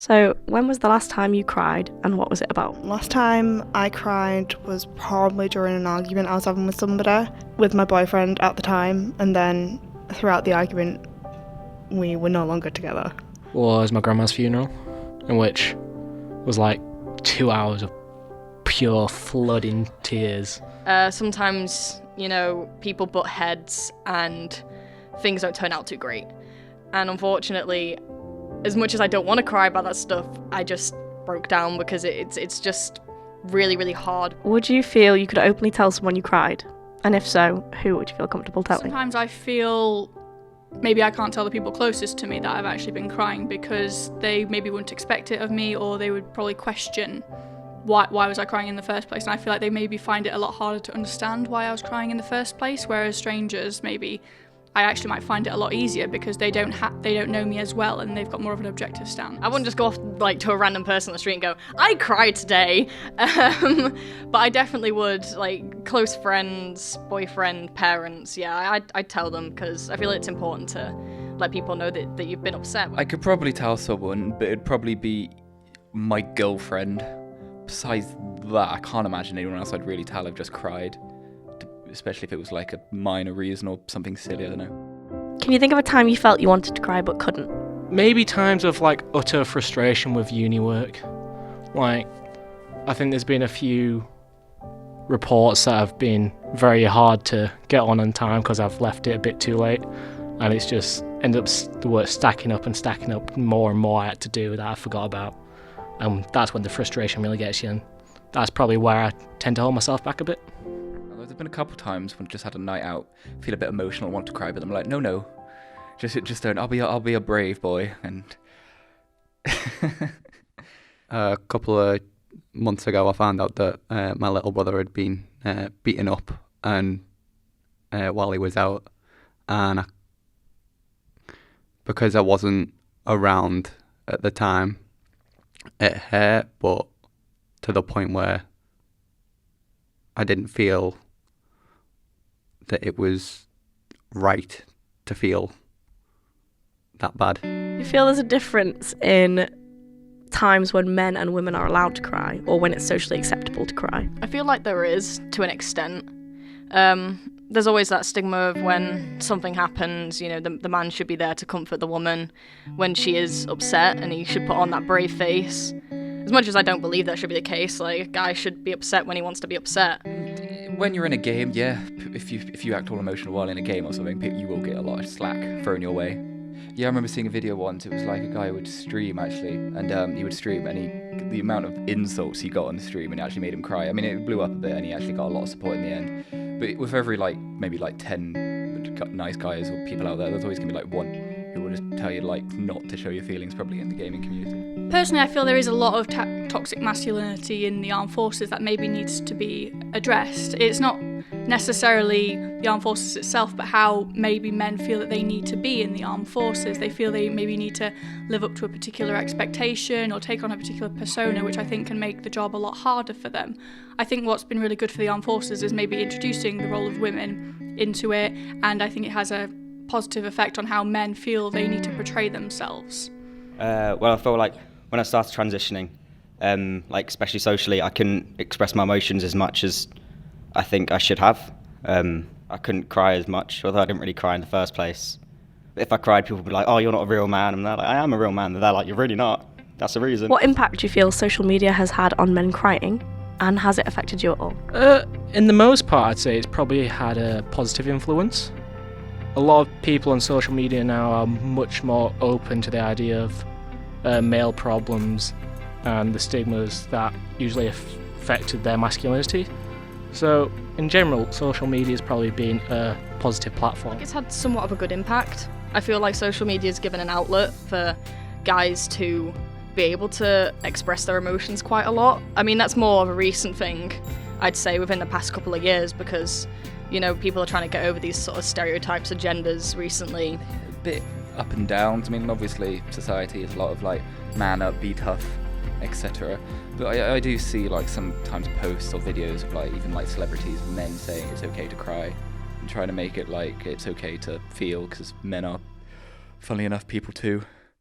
So, when was the last time you cried and what was it about? Last time I cried was probably during an argument I was having with somebody, with my boyfriend at the time, and then throughout the argument we were no longer together. Was my grandma's funeral, in which was like 2 hours of pure flooding tears. Sometimes, people butt heads and things don't turn out too great. And unfortunately, as much as I don't want to cry about that stuff, I just broke down because it's just really, really hard. Would you feel you could openly tell someone you cried? And if so, who would you feel comfortable telling? Sometimes I feel maybe I can't tell the people closest to me that I've actually been crying because they maybe wouldn't expect it of me, or they would probably question why was I crying in the first place. And I feel like they maybe find it a lot harder to understand why I was crying in the first place, whereas strangers, maybe I actually might find it a lot easier because they don't know me as well and they've got more of an objective stance. I wouldn't just go off to a random person on the street and go, I cried today. But I definitely would, close friends, boyfriend, parents, yeah, I'd tell them because I feel it's important to let people know that you've been upset. I could probably tell someone, but it'd probably be my girlfriend. Besides that, I can't imagine anyone else I'd really tell I've just cried. Especially if it was like a minor reason or something silly, I don't know. Can you think of a time you felt you wanted to cry but couldn't? Maybe times of utter frustration with uni work. I think there's been a few reports that have been very hard to get on time because I've left it a bit too late, and it's just ended up the work stacking up more and more I had to do that I forgot about, and that's when the frustration really gets you, and that's probably where I tend to hold myself back a bit. There's been a couple of times when I just had a night out, feel a bit emotional, want to cry, but I'm like, no, just don't. I'll be a brave boy. And a couple of months ago, I found out that my little brother had been beaten up, and while he was out, and because I wasn't around at the time, it hurt, but to the point where I didn't feel that it was right to feel that bad. You feel there's a difference in times when men and women are allowed to cry or when it's socially acceptable to cry? I feel like there is, to an extent. There's always that stigma of when something happens, the man should be there to comfort the woman when she is upset, and he should put on that brave face. As much as I don't believe that should be the case, a guy should be upset when he wants to be upset. When you're in a game, yeah, if you act all emotional while in a game or something, you will get a lot of slack thrown your way. Yeah, I remember seeing a video once. It was like a guy would stream actually, and he would stream, and the amount of insults he got on the stream, and it actually made him cry. I mean, it blew up a bit, and he actually got a lot of support in the end. But with every maybe 10 nice guys or people out there, there's always gonna be one who will just tell you not to show your feelings, probably in the gaming community. Personally, I feel there is a lot of toxic masculinity in the armed forces that maybe needs to be addressed. It's not necessarily the armed forces itself, but how maybe men feel that they need to be in the armed forces. They feel they maybe need to live up to a particular expectation or take on a particular persona, which I think can make the job a lot harder for them. I think what's been really good for the armed forces is maybe introducing the role of women into it, and I think it has a positive effect on how men feel they need to portray themselves. Well, I feel like when I started transitioning, especially socially, I couldn't express my emotions as much as I think I should have. I couldn't cry as much, although I didn't really cry in the first place. But if I cried, people would be like, oh, you're not a real man. And they're like, I am a real man. And they're like, you're really not. That's the reason. What impact do you feel social media has had on men crying, and has it affected you at all? In the most part, I'd say it's probably had a positive influence. A lot of people on social media now are much more open to the idea of male problems and the stigmas that usually affected their masculinity. So, in general, social media has probably been a positive platform. It's had somewhat of a good impact. I feel like social media has given an outlet for guys to be able to express their emotions quite a lot. I mean, that's more of a recent thing, I'd say, within the past couple of years, because, people are trying to get over these sort of stereotypes of genders recently. A bit up and down. I mean, obviously, society is a lot of man up, be tough, etc. But I do see sometimes posts or videos of even celebrities, men saying it's okay to cry, and trying to make it it's okay to feel, because men are, funnily enough, people too.